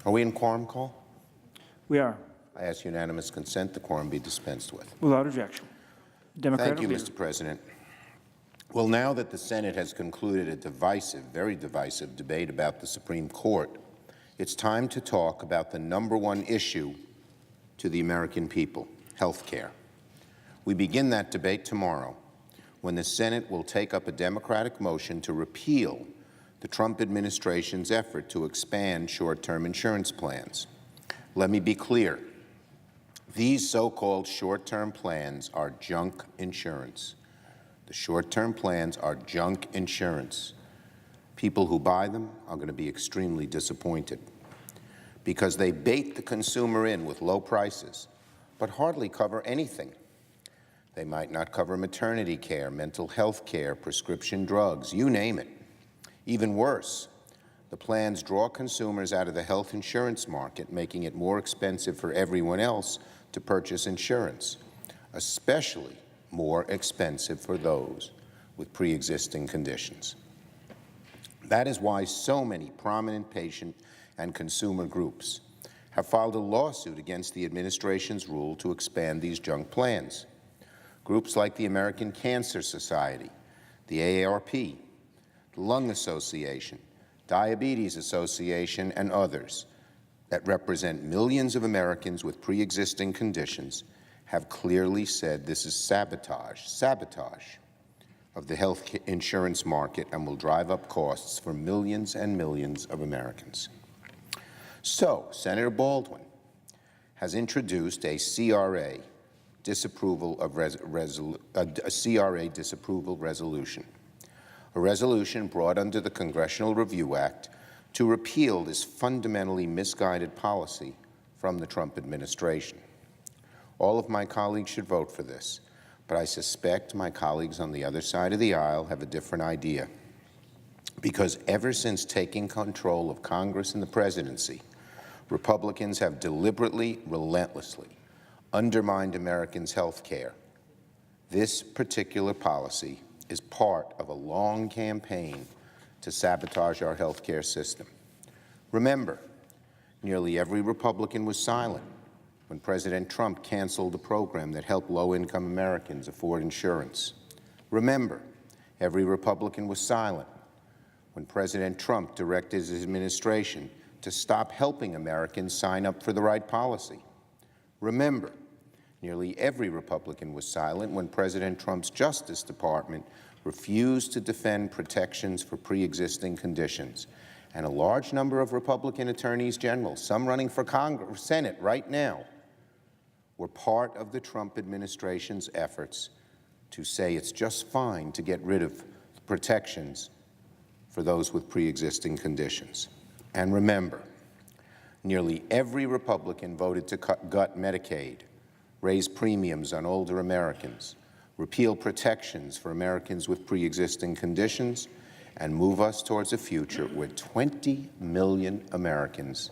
Are we in quorum call? We are. I ask unanimous consent the quorum be dispensed with. Without objection. Democratic Thank you, leader. Mr. President. Well, now that the Senate has concluded a very divisive debate about the Supreme Court, it's time to talk about the #1 issue to the American people, health care. We begin that debate tomorrow when the Senate will take up a Democratic motion to repeal the Trump administration's effort to expand short-term insurance plans. Let me be clear. These so-called short-term plans are junk insurance. The short-term plans are junk insurance. People who buy them are going to be extremely disappointed because they bait the consumer in with low prices, but hardly cover anything. They might not cover maternity care, mental health care, prescription drugs, you name it. Even worse, the plans draw consumers out of the health insurance market, making it more expensive for everyone else to purchase insurance, especially more expensive for those with pre-existing conditions. That is why so many prominent patient and consumer groups have filed a lawsuit against the administration's rule to expand these junk plans. Groups like the American Cancer Society, the AARP, the Lung Association, Diabetes Association, and others that represent millions of Americans with pre-existing conditions have clearly said this is sabotage of the health insurance market and will drive up costs for millions and millions of Americans. So, Senator Baldwin has introduced a CRA disapproval resolution, a resolution brought under the Congressional Review Act to repeal this fundamentally misguided policy from the Trump administration. All of my colleagues should vote for this, but I suspect my colleagues on the other side of the aisle have a different idea. Because ever since taking control of Congress and the presidency, Republicans have deliberately, relentlessly undermined Americans' health care. This particular policy is part of a long campaign to sabotage our health care system. Remember, nearly every Republican was silent when President Trump canceled the program that helped low-income Americans afford insurance. Remember, every Republican was silent when President Trump directed his administration to stop helping Americans sign up for the right policy. Remember, nearly every Republican was silent when President Trump's Justice Department refused to defend protections for pre-existing conditions. And a large number of Republican attorneys general, some running for Congress, Senate right now, were part of the Trump administration's efforts to say it's just fine to get rid of protections for those with pre-existing conditions. And remember, nearly every Republican voted to gut Medicaid, raise premiums on older Americans, repeal protections for Americans with pre-existing conditions, and move us towards a future where 20 million Americans,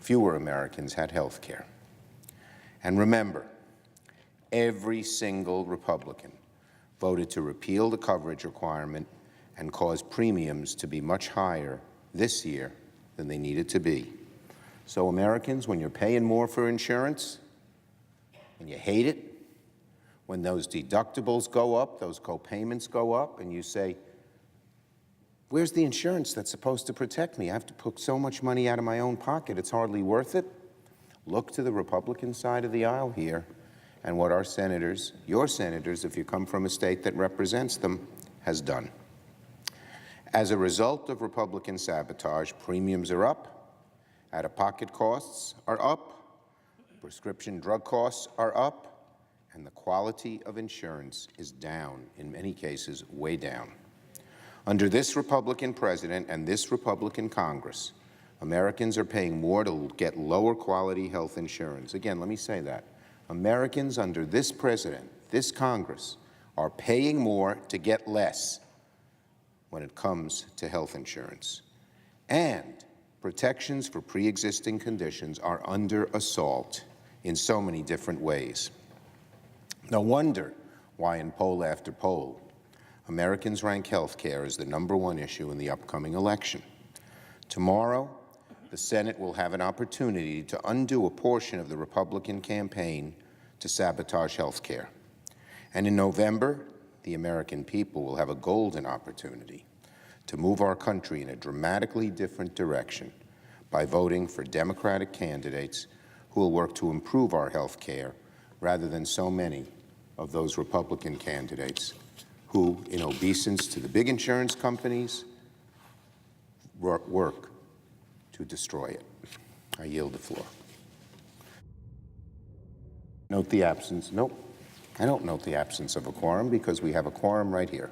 fewer Americans, had health care. And remember, every single Republican voted to repeal the coverage requirement and cause premiums to be much higher this year than they needed to be. So Americans, when you're paying more for insurance, when you hate it, when those deductibles go up, those co-payments go up, and you say, where's the insurance that's supposed to protect me? I have to put so much money out of my own pocket, it's hardly worth it. Look to the Republican side of the aisle here and what our senators, your senators, if you come from a state that represents them, has done. As a result of Republican sabotage, premiums are up, out-of-pocket costs are up, prescription drug costs are up, and the quality of insurance is down, in many cases, way down. Under this Republican president and this Republican Congress, Americans are paying more to get lower quality health insurance. Again, let me say that. Americans under this president, this Congress, are paying more to get less when it comes to health insurance. And protections for pre-existing conditions are under assault in so many different ways. No wonder why in poll after poll, Americans rank health care as the #1 issue in the upcoming election. Tomorrow, the Senate will have an opportunity to undo a portion of the Republican campaign to sabotage health care. And in November, the American people will have a golden opportunity to move our country in a dramatically different direction by voting for Democratic candidates who will work to improve our health care rather than so many of those Republican candidates who, in obeisance to the big insurance companies, work to destroy it. I yield the floor. Note the absence. Nope. I don't note the absence of a quorum because we have a quorum right here.